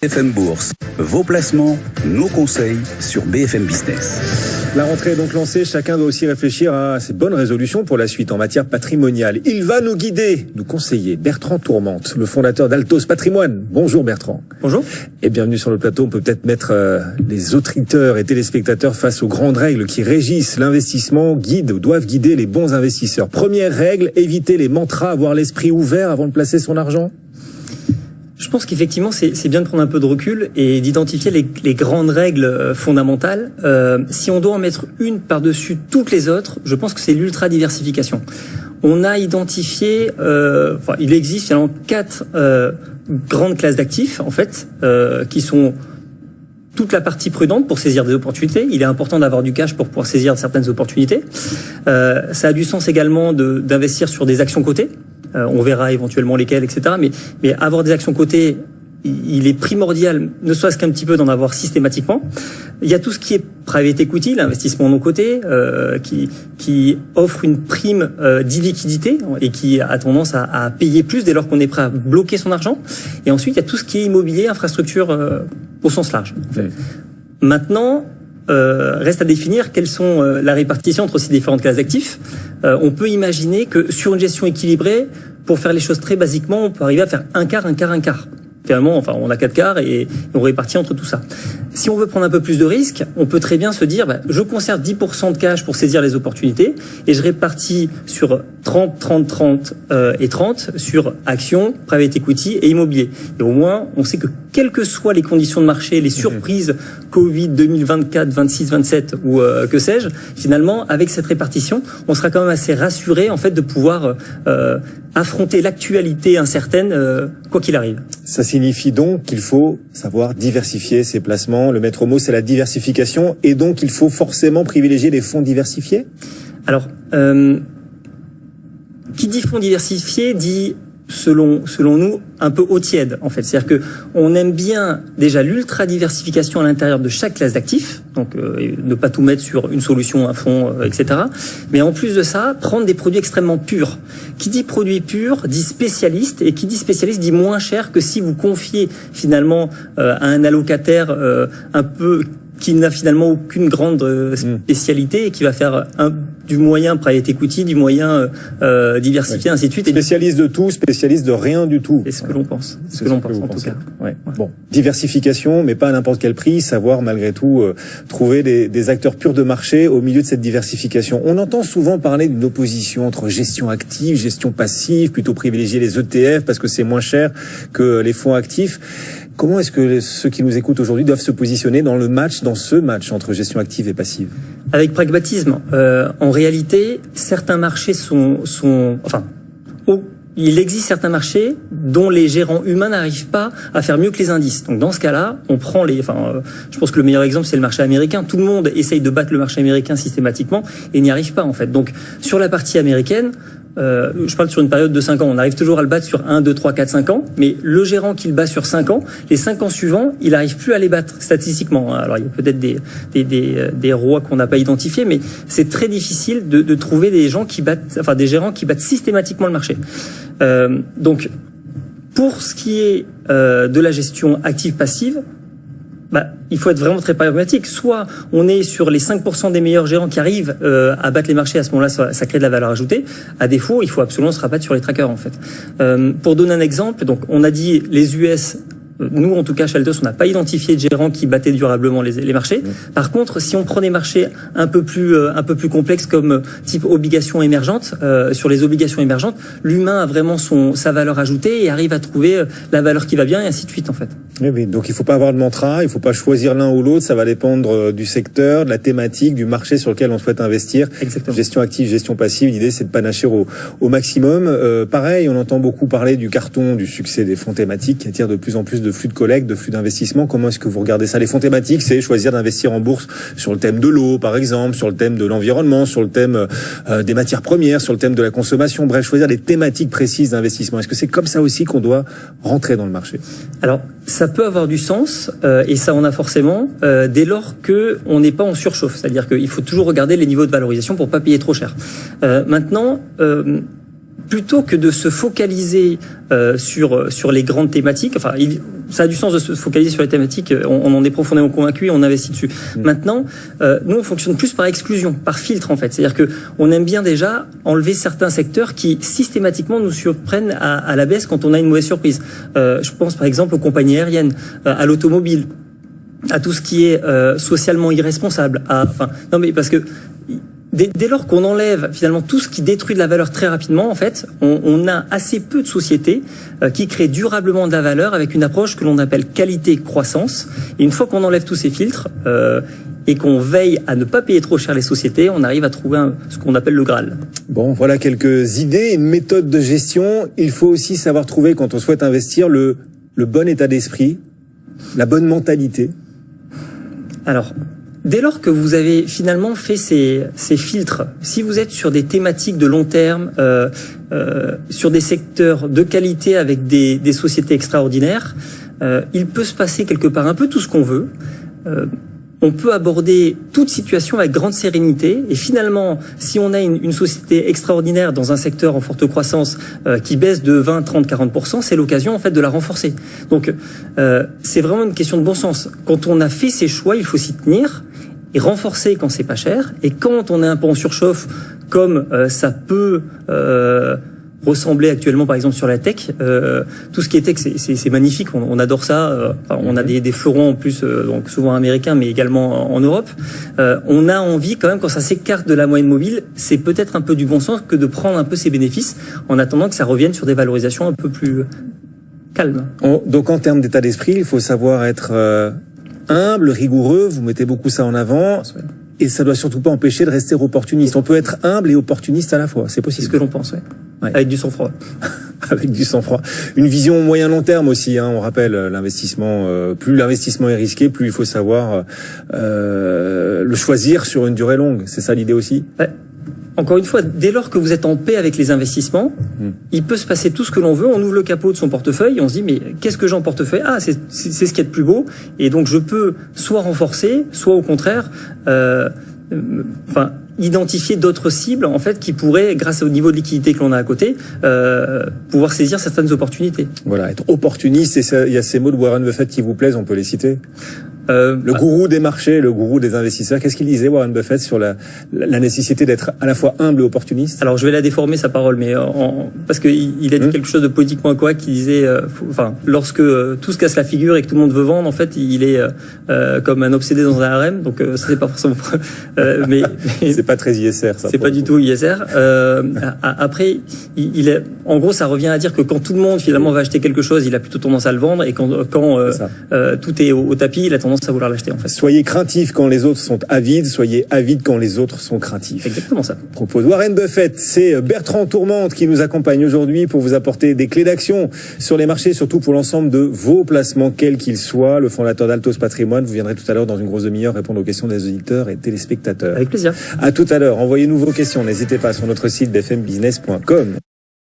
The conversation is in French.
BFM Bourse, vos placements, nos conseils sur BFM Business. La rentrée est donc lancée, chacun doit aussi réfléchir à ses bonnes résolutions pour la suite en matière patrimoniale. Il va nous guider, nous conseiller, Bertrand Tourmente, le fondateur d'Altos Patrimoine. Bonjour Bertrand. Bonjour. Et bienvenue sur le plateau. On peut peut-être mettre les auditeurs et téléspectateurs face aux grandes règles qui régissent l'investissement, doivent guider les bons investisseurs. Première règle, éviter les mantras, avoir l'esprit ouvert avant de placer son argent. Je pense qu'effectivement, c'est bien de prendre un peu de recul et d'identifier les grandes règles fondamentales. Si on doit en mettre une par-dessus toutes les autres, je pense que c'est l'ultra-diversification. On a identifié, il existe finalement 4 grandes classes d'actifs, en fait, qui sont toute la partie prudente pour saisir des opportunités. Il est important d'avoir du cash pour pouvoir saisir certaines opportunités. Ça a du sens également d'investir sur des actions cotées. On verra éventuellement lesquelles, etc. Mais avoir des actions cotées, il est primordial, ne serait-ce qu'un petit peu, d'en avoir systématiquement. Il y a tout ce qui est private equity, l'investissement non coté, qui offre une prime d'illiquidité et qui a tendance à payer plus dès lors qu'on est prêt à bloquer son argent. Et ensuite, il y a tout ce qui est immobilier, infrastructure au sens large. En fait. Maintenant, reste à définir quelles sont la répartition entre ces différentes classes d'actifs. On peut imaginer que sur une gestion équilibrée, pour faire les choses très basiquement, on peut arriver à faire un quart. Finalement, on a 4 quarts et on répartit entre tout ça. Si on veut prendre un peu plus de risques, on peut très bien se dire, je conserve 10% de cash pour saisir les opportunités et je répartis sur 30 et 30 sur actions, private equity et immobilier. Et au moins, on sait que quelles que soient les conditions de marché, les surprises Covid 2024, 26, 27 ou que sais-je, finalement, avec cette répartition, on sera quand même assez rassuré en fait de pouvoir affronter l'actualité incertaine quoi qu'il arrive. Ça signifie donc qu'il faut savoir diversifier ses placements. Le maître mot, c'est la diversification. Et donc, il faut forcément privilégier les fonds diversifiés ? Alors, qui dit fonds diversifiés dit, selon nous, un peu au tiède, en fait. C'est-à-dire que on aime bien déjà l'ultra-diversification à l'intérieur de chaque classe d'actifs. Donc, ne pas tout mettre sur une solution, un fonds, etc. Mais en plus de ça, prendre des produits extrêmement purs. Qui dit produit pur dit spécialiste, et qui dit spécialiste dit moins cher que si vous confiez finalement à un allocataire un peu qui n'a finalement aucune grande spécialité et qui va faire du moyen private equity, du moyen diversifié, ainsi de suite. Spécialiste de tout, spécialiste de rien du tout. C'est ce que l'on pense. C'est ce que l'on pense, en tout cas. Ouais. Bon, diversification, mais pas à n'importe quel prix. Savoir malgré tout trouver des acteurs purs de marché au milieu de cette diversification. On entend souvent parler d'une opposition entre gestion active, gestion passive, plutôt privilégier les ETF parce que c'est moins cher que les fonds actifs. Comment est-ce que ceux qui nous écoutent aujourd'hui doivent se positionner dans ce match entre gestion active et passive ? Avec pragmatisme. En réalité, certains marchés il existe certains marchés dont les gérants humains n'arrivent pas à faire mieux que les indices. Donc dans ce cas-là, on prend je pense que le meilleur exemple c'est le marché américain. Tout le monde essaye de battre le marché américain systématiquement et n'y arrive pas en fait. Donc sur la partie américaine, je parle sur une période de 5 ans. On arrive toujours à le battre sur 1, 2, 3, 4, 5 ans. Mais le gérant qui le bat sur 5 ans, les 5 ans suivants, il n'arrive plus à les battre statistiquement. Alors, il y a peut-être des rois qu'on n'a pas identifiés, mais c'est très difficile de trouver des gérants qui battent systématiquement le marché. Donc, pour ce qui est de la gestion active-passive, il faut être vraiment très pragmatique. Soit on est sur les 5% des meilleurs gérants qui arrivent à battre les marchés, à ce moment-là, ça crée de la valeur ajoutée. À défaut, il faut absolument se rabattre sur les trackers, en fait. Pour donner un exemple, donc on a dit les US. Nous, en tout cas, chez Altos, on n'a pas identifié de gérants qui battaient durablement les marchés. Par contre, si on prend des marchés un peu plus complexes comme type obligations émergentes, sur les obligations émergentes, l'humain a vraiment sa valeur ajoutée et arrive à trouver la valeur qui va bien et ainsi de suite, en fait. Oui. Donc, il faut pas avoir de mantra, il faut pas choisir l'un ou l'autre. Ça va dépendre du secteur, de la thématique, du marché sur lequel on souhaite investir. Exactement. Gestion active, gestion passive. L'idée, c'est de panacher au maximum. Pareil, on entend beaucoup parler du carton, du succès des fonds thématiques qui attirent de plus en plus de flux de collecte, de flux d'investissement. Comment est-ce que vous regardez ça ? Les fonds thématiques, c'est choisir d'investir en bourse sur le thème de l'eau, par exemple, sur le thème de l'environnement, sur le thème des matières premières, sur le thème de la consommation. Bref, choisir des thématiques précises d'investissement. Est-ce que c'est comme ça aussi qu'on doit rentrer dans le marché ? Alors, ça peut avoir du sens, et ça en a forcément, dès lors que on n'est pas en surchauffe. C'est-à-dire qu'il faut toujours regarder les niveaux de valorisation pour pas payer trop cher. Maintenant, plutôt que de se focaliser sur les grandes thématiques, ça a du sens de se focaliser sur les thématiques. On en est profondément convaincu et on investit dessus. Maintenant, nous, on fonctionne plus par exclusion, par filtre, en fait. C'est-à-dire que on aime bien déjà enlever certains secteurs qui systématiquement nous surprennent à la baisse quand on a une mauvaise surprise. Je pense par exemple aux compagnies aériennes, à l'automobile, à tout ce qui est socialement irresponsable. Non mais parce que dès lors qu'on enlève finalement tout ce qui détruit de la valeur très rapidement, en fait, on a assez peu de sociétés qui créent durablement de la valeur avec une approche que l'on appelle qualité-croissance. Et une fois qu'on enlève tous ces filtres et qu'on veille à ne pas payer trop cher les sociétés, on arrive à trouver ce qu'on appelle le Graal. Bon, voilà quelques idées, une méthode de gestion. Il faut aussi savoir trouver, quand on souhaite investir, le bon état d'esprit, la bonne mentalité. Alors, dès lors que vous avez finalement fait ces filtres, si vous êtes sur des thématiques de long terme, sur des secteurs de qualité avec des sociétés extraordinaires, il peut se passer quelque part un peu tout ce qu'on veut. On peut aborder toute situation avec grande sérénité et finalement, si on a une société extraordinaire dans un secteur en forte croissance qui baisse de 20, 30, 40%, c'est l'occasion en fait de la renforcer. Donc, c'est vraiment une question de bon sens. Quand on a fait ses choix, il faut s'y tenir et renforcer quand c'est pas cher. Et quand on est un peu en surchauffe, comme ça peut ressembler actuellement par exemple sur la tech, tout ce qui est tech c'est magnifique, on adore ça, on a des fleurons en plus donc souvent américains mais également en Europe. On a envie quand même quand ça s'écarte de la moyenne mobile, c'est peut-être un peu du bon sens que de prendre un peu ses bénéfices en attendant que ça revienne sur des valorisations un peu plus calmes. Donc en termes d'état d'esprit, il faut savoir être humble, rigoureux, vous mettez beaucoup ça en avant. Et ça doit surtout pas empêcher de rester opportuniste. On peut être humble et opportuniste à la fois, c'est possible. C'est ce que l'on pense, ouais. Avec du sang-froid. Avec du sang-froid. Une vision moyen-long terme aussi, hein. On rappelle l'investissement, plus l'investissement est risqué, plus il faut savoir le choisir sur une durée longue. C'est ça l'idée aussi. Ouais. Encore une fois, dès lors que vous êtes en paix avec les investissements, il peut se passer tout ce que l'on veut. On ouvre le capot de son portefeuille et on se dit mais qu'est-ce que j'ai en portefeuille ? Ah, c'est ce qu'il y a de plus beau. Et donc je peux soit renforcer, soit au contraire, identifier d'autres cibles en fait qui pourraient, grâce au niveau de liquidité que l'on a à côté, pouvoir saisir certaines opportunités. Voilà, être opportuniste. Et il y a ces mots de Warren Buffett qui vous plaisent, on peut les citer. Le gourou des marchés, le gourou des investisseurs. Qu'est-ce qu'il disait, Warren Buffett, sur la nécessité d'être à la fois humble et opportuniste? Alors, je vais la déformer, sa parole, mais parce qu'il a dit quelque chose de politiquement incorrect qui disait, lorsque tout se casse la figure et que tout le monde veut vendre, en fait, il est comme un obsédé dans un harem. Donc, ça c'est pas forcément. Mais c'est pas très ISR, ça. C'est pas du tout ISR. Après, il est, en gros, ça revient à dire que quand tout le monde finalement va acheter quelque chose, il a plutôt tendance à le vendre, et quand tout est au tapis, il a tendance à vouloir l'acheter en fait. Soyez craintifs quand les autres sont avides, soyez avides quand les autres sont craintifs. Exactement ça. Propose Warren Buffett, c'est Bertrand Tourmente qui nous accompagne aujourd'hui pour vous apporter des clés d'action sur les marchés, surtout pour l'ensemble de vos placements, quels qu'ils soient. Le fondateur d'Altos Patrimoine, vous viendrez tout à l'heure dans une grosse demi-heure répondre aux questions des auditeurs et téléspectateurs. Avec plaisir. À tout à l'heure. Envoyez-nous vos questions, n'hésitez pas sur notre site bfmbusiness.com.